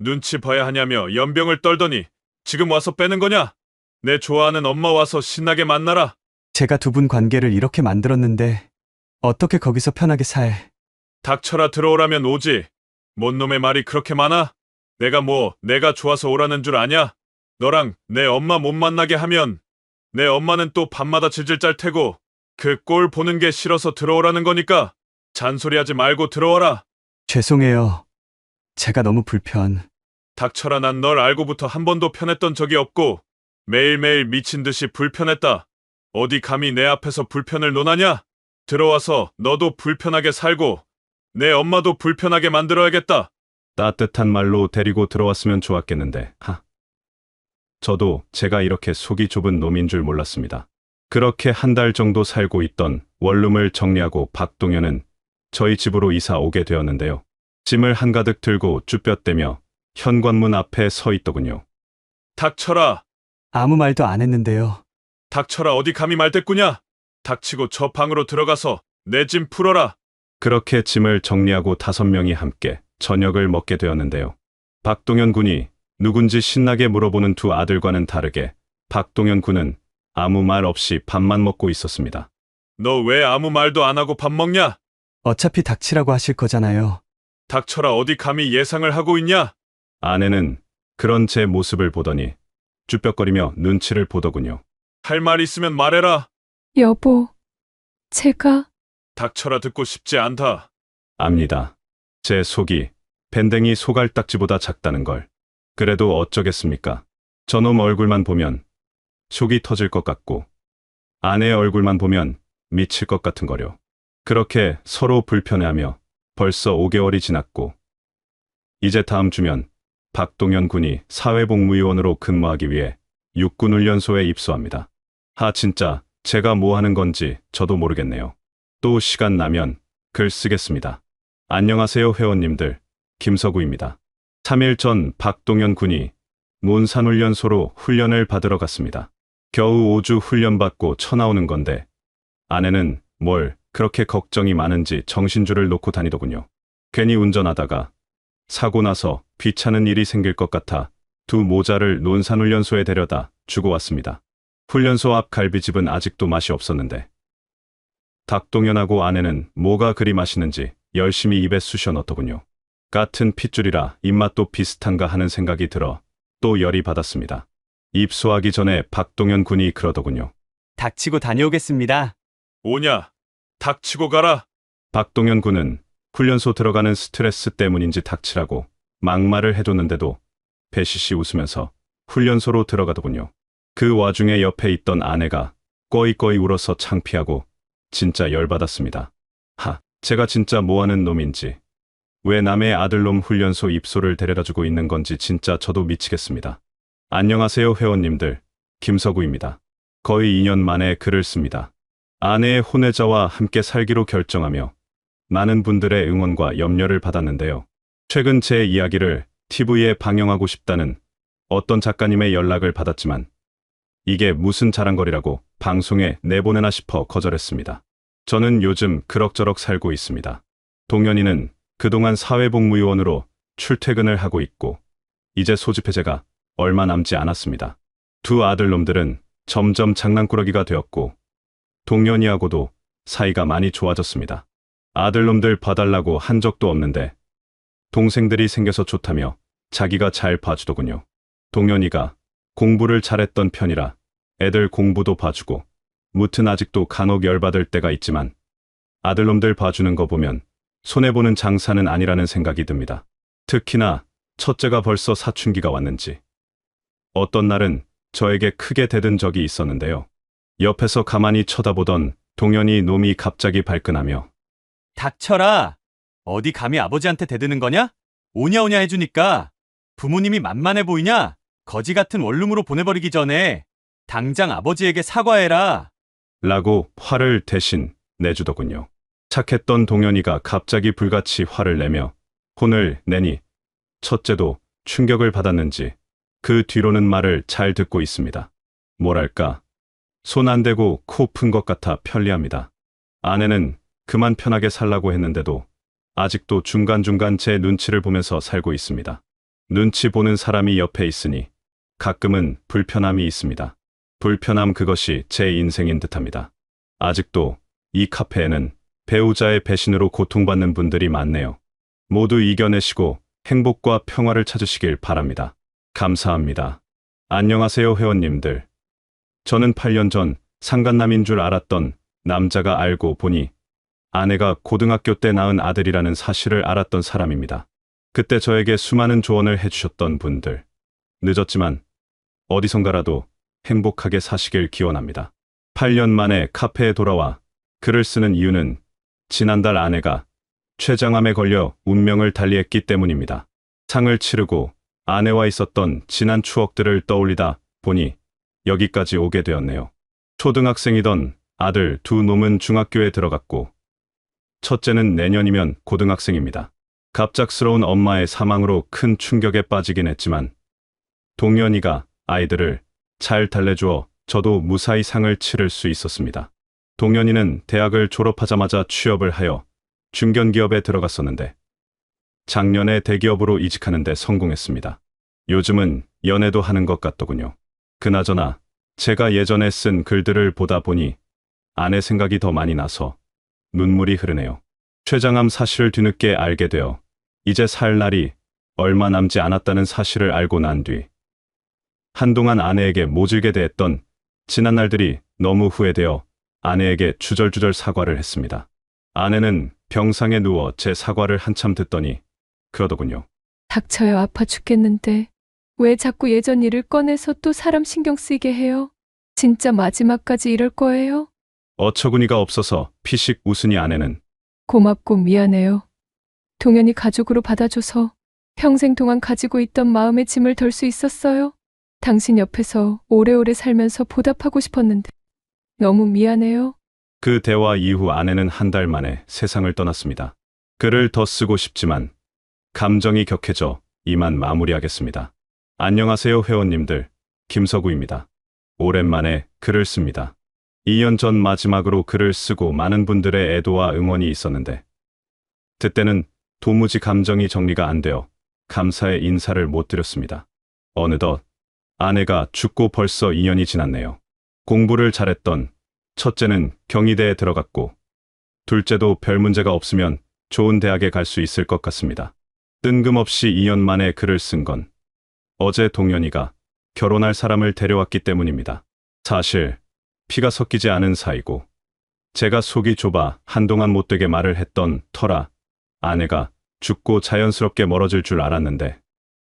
눈치 봐야 하냐며 연병을 떨더니 지금 와서 빼는 거냐? 내 좋아하는 엄마 와서 신나게 만나라. 제가 두 분 관계를 이렇게 만들었는데 어떻게 거기서 편하게 살. 닥쳐라, 들어오라면 오지. 뭔 놈의 말이 그렇게 많아? 내가 좋아서 오라는 줄 아냐? 너랑 내 엄마 못 만나게 하면 내 엄마는 또 밤마다 질질 짤 테고, 그 꼴 보는 게 싫어서 들어오라는 거니까 잔소리하지 말고 들어와라. 죄송해요. 제가 너무 닥쳐라. 난 널 알고부터 한 번도 편했던 적이 없고 매일매일 미친 듯이 불편했다. 어디 감히 내 앞에서 불편을 논하냐? 들어와서 너도 불편하게 살고 내 엄마도 불편하게 만들어야겠다. 따뜻한 말로 데리고 들어왔으면 좋았겠는데, 저도 제가 이렇게 속이 좁은 놈인 줄 몰랐습니다. 그렇게 한 달 정도 살고 있던 원룸을 정리하고 박동현은 저희 집으로 이사 오게 되었는데요. 짐을 한가득 들고 쭈뼛대며 현관문 앞에 서 있더군요. 닥쳐라. 아무 말도 안 했는데요. 닥쳐라. 어디 감히 말대꾸냐? 닥치고 저 방으로 들어가서 내 짐 풀어라. 그렇게 짐을 정리하고 5명이 함께 저녁을 먹게 되었는데요. 박동현 군이 누군지 신나게 물어보는 두 아들과는 다르게 박동현 군은 아무 말 없이 밥만 먹고 있었습니다. 너 왜 아무 말도 안 하고 밥 먹냐? 어차피 닥치라고 하실 거잖아요. 닥쳐라. 어디 감히 예상을 하고 있냐? 아내는 그런 제 모습을 보더니 쭈뼛거리며 눈치를 보더군요. 할 말 있으면 말해라. 여보, 제가 닥쳐라. 듣고 싶지 않다. 압니다. 제 속이 밴댕이 소갈딱지보다 작다는 걸. 그래도 어쩌겠습니까? 저놈 얼굴만 보면 속이 터질 것 같고 아내의 얼굴만 보면 미칠 것 같은 거려. 그렇게 서로 불편해하며 벌써 5개월이 지났고, 이제 다음 주면 박동현 군이 사회복무요원으로 근무하기 위해 육군훈련소에 입소합니다. 진짜 제가 뭐 하는 건지 저도 모르겠네요. 또 시간 나면 글 쓰겠습니다. 안녕하세요 회원님들, 김서구입니다. 3일 전 박동현 군이 논산훈련소로 훈련을 받으러 갔습니다. 겨우 5주 훈련받고 쳐나오는 건데 아내는 뭘 그렇게 걱정이 많은지 정신줄을 놓고 다니더군요. 괜히 운전하다가 사고 나서 귀찮은 일이 생길 것 같아 두 모자를 논산훈련소에 데려다 주고 왔습니다. 훈련소 앞 갈비집은 아직도 맛이 없었는데 닥동현하고 아내는 뭐가 그리 맛있는지 열심히 입에 쑤셔 넣더군요. 같은 핏줄이라 입맛도 비슷한가 하는 생각이 들어 또 열이 받았습니다. 입소하기 전에 박동현 군이 그러더군요. 닥치고 다녀오겠습니다. 오냐? 닥치고 가라. 박동현 군은 훈련소 들어가는 스트레스 때문인지 닥치라고 막말을 해줬는데도 배시시 웃으면서 훈련소로 들어가더군요. 그 와중에 옆에 있던 아내가 꺼이꺼이 울어서 창피하고 진짜 열받았습니다. 제가 진짜 뭐하는 놈인지, 왜 남의 아들놈 훈련소 입소를 데려다주고 있는 건지 진짜 저도 미치겠습니다. 안녕하세요 회원님들, 김서구입니다. 거의 2년 만에 글을 씁니다. 아내의 혼외자와 함께 살기로 결정하며 많은 분들의 응원과 염려를 받았는데요. 최근 제 이야기를 TV에 방영하고 싶다는 어떤 작가님의 연락을 받았지만 이게 무슨 자랑거리라고 방송에 내보내나 싶어 거절했습니다. 저는 요즘 그럭저럭 살고 있습니다. 동현이는 그동안 사회복무요원으로 출퇴근을 하고 있고 이제 소집 해제가 얼마 남지 않았습니다. 두 아들놈들은 점점 장난꾸러기가 되었고 동현이하고도 사이가 많이 좋아졌습니다. 아들놈들 봐달라고 한 적도 없는데 동생들이 생겨서 좋다며 자기가 잘 봐주더군요. 동현이가 공부를 잘했던 편이라 애들 공부도 봐주고 무튼 아직도 간혹 열받을 때가 있지만 아들놈들 봐주는 거 보면 손해보는 장사는 아니라는 생각이 듭니다. 특히나 첫째가 벌써 사춘기가 왔는지 어떤 날은 저에게 크게 대든 적이 있었는데요. 옆에서 가만히 쳐다보던 동현이 놈이 갑자기 발끈하며 닥쳐라. 어디 감히 아버지한테 대드는 거냐? 오냐오냐 해주니까 부모님이 만만해 보이냐? 거지 같은 원룸으로 보내버리기 전에 당장 아버지에게 사과해라. 라고 화를 대신 내주더군요. 착했던 동현이가 갑자기 불같이 화를 내며 혼을 내니 첫째도 충격을 받았는지 그 뒤로는 말을 잘 듣고 있습니다. 뭐랄까, 손 안 대고 코 푼 것 같아 편리합니다. 아내는 그만 편하게 살라고 했는데도 아직도 중간중간 제 눈치를 보면서 살고 있습니다. 눈치 보는 사람이 옆에 있으니 가끔은 불편함이 있습니다. 불편함 그것이 제 인생인 듯합니다. 아직도 이 카페에는 배우자의 배신으로 고통받는 분들이 많네요. 모두 이겨내시고 행복과 평화를 찾으시길 바랍니다. 감사합니다. 안녕하세요 회원님들. 저는 8년 전 상간남인 줄 알았던 남자가 알고 보니 아내가 고등학교 때 낳은 아들이라는 사실을 알았던 사람입니다. 그때 저에게 수많은 조언을 해주셨던 분들, 늦었지만 어디선가라도 행복하게 사시길 기원합니다. 8년 만에 카페에 돌아와 글을 쓰는 이유는 지난달 아내가 췌장암에 걸려 운명을 달리했기 때문입니다. 상을 치르고 아내와 있었던 지난 추억들을 떠올리다 보니 여기까지 오게 되었네요. 초등학생이던 아들 두 놈은 중학교에 들어갔고 첫째는 내년이면 고등학생입니다. 갑작스러운 엄마의 사망으로 큰 충격에 빠지긴 했지만 동현이가 아이들을 잘 달래주어 저도 무사히 상을 치를 수 있었습니다. 동현이는 대학을 졸업하자마자 취업을 하여 중견기업에 들어갔었는데 작년에 대기업으로 이직하는 데 성공했습니다. 요즘은 연애도 하는 것 같더군요. 그나저나 제가 예전에 쓴 글들을 보다 보니 아내 생각이 더 많이 나서 눈물이 흐르네요. 췌장암 사실을 뒤늦게 알게 되어 이제 살 날이 얼마 남지 않았다는 사실을 알고 난 뒤 한동안 아내에게 모질게 대했던 지난날들이 너무 후회되어 아내에게 주절주절 사과를 했습니다. 아내는 병상에 누워 제 사과를 한참 듣더니 그러더군요. 닥쳐요. 아파 죽겠는데 왜 자꾸 예전 일을 꺼내서 또 사람 신경 쓰이게 해요? 진짜 마지막까지 이럴 거예요? 어처구니가 없어서 피식 웃으니 아내는 고맙고 미안해요. 동현이 가족으로 받아줘서 평생 동안 가지고 있던 마음의 짐을 덜 수 있었어요. 당신 옆에서 오래오래 살면서 보답하고 싶었는데 너무 미안해요. 그 대화 이후 아내는 한 달 만에 세상을 떠났습니다. 글을 더 쓰고 싶지만 감정이 격해져 이만 마무리하겠습니다. 안녕하세요 회원님들, 김서구입니다. 오랜만에 글을 씁니다. 2년 전 마지막으로 글을 쓰고 많은 분들의 애도와 응원이 있었는데 그때는 도무지 감정이 정리가 안 되어 감사의 인사를 못 드렸습니다. 어느덧 아내가 죽고 벌써 2년이 지났네요. 공부를 잘했던 첫째는 경희대에 들어갔고 둘째도 별 문제가 없으면 좋은 대학에 갈 수 있을 것 같습니다. 뜬금없이 2년 만에 글을 쓴 건 어제 동현이가 결혼할 사람을 데려왔기 때문입니다. 사실 피가 섞이지 않은 사이고 제가 속이 좁아 한동안 못되게 말을 했던 터라 아내가 죽고 자연스럽게 멀어질 줄 알았는데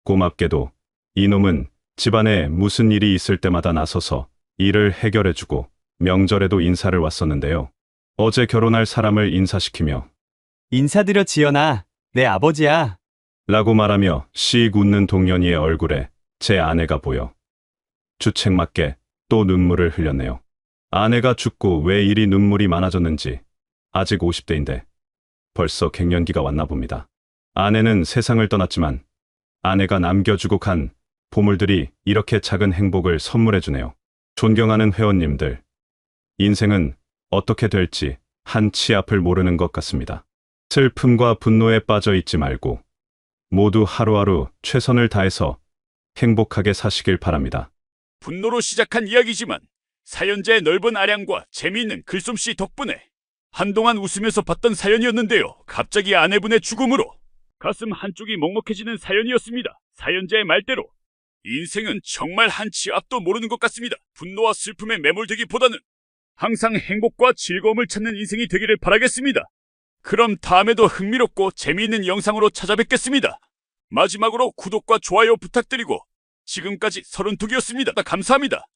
고맙게도 이놈은 집안에 무슨 일이 있을 때마다 나서서 일을 해결해주고 명절에도 인사를 왔었는데요. 어제 결혼할 사람을 인사시키며 인사드려 지연아, 내 아버지야. 라고 말하며 씩 웃는 동현이의 얼굴에 제 아내가 보여 주책맞게 또 눈물을 흘렸네요. 아내가 죽고 왜 이리 눈물이 많아졌는지 아직 50대인데 벌써 갱년기가 왔나 봅니다. 아내는 세상을 떠났지만 아내가 남겨주고 간 보물들이 이렇게 작은 행복을 선물해주네요. 존경하는 회원님들, 인생은 어떻게 될지 한 치 앞을 모르는 것 같습니다. 슬픔과 분노에 빠져 있지 말고 모두 하루하루 최선을 다해서 행복하게 사시길 바랍니다. 분노로 시작한 이야기지만 사연자의 넓은 아량과 재미있는 글솜씨 덕분에 한동안 웃으면서 봤던 사연이었는데요. 갑자기 아내분의 죽음으로 가슴 한쪽이 먹먹해지는 사연이었습니다. 사연자의 말대로 인생은 정말 한 치 앞도 모르는 것 같습니다. 분노와 슬픔에 매몰되기보다는 항상 행복과 즐거움을 찾는 인생이 되기를 바라겠습니다. 그럼 다음에도 흥미롭고 재미있는 영상으로 찾아뵙겠습니다. 마지막으로 구독과 좋아요 부탁드리고 지금까지 32기였습니다. 감사합니다.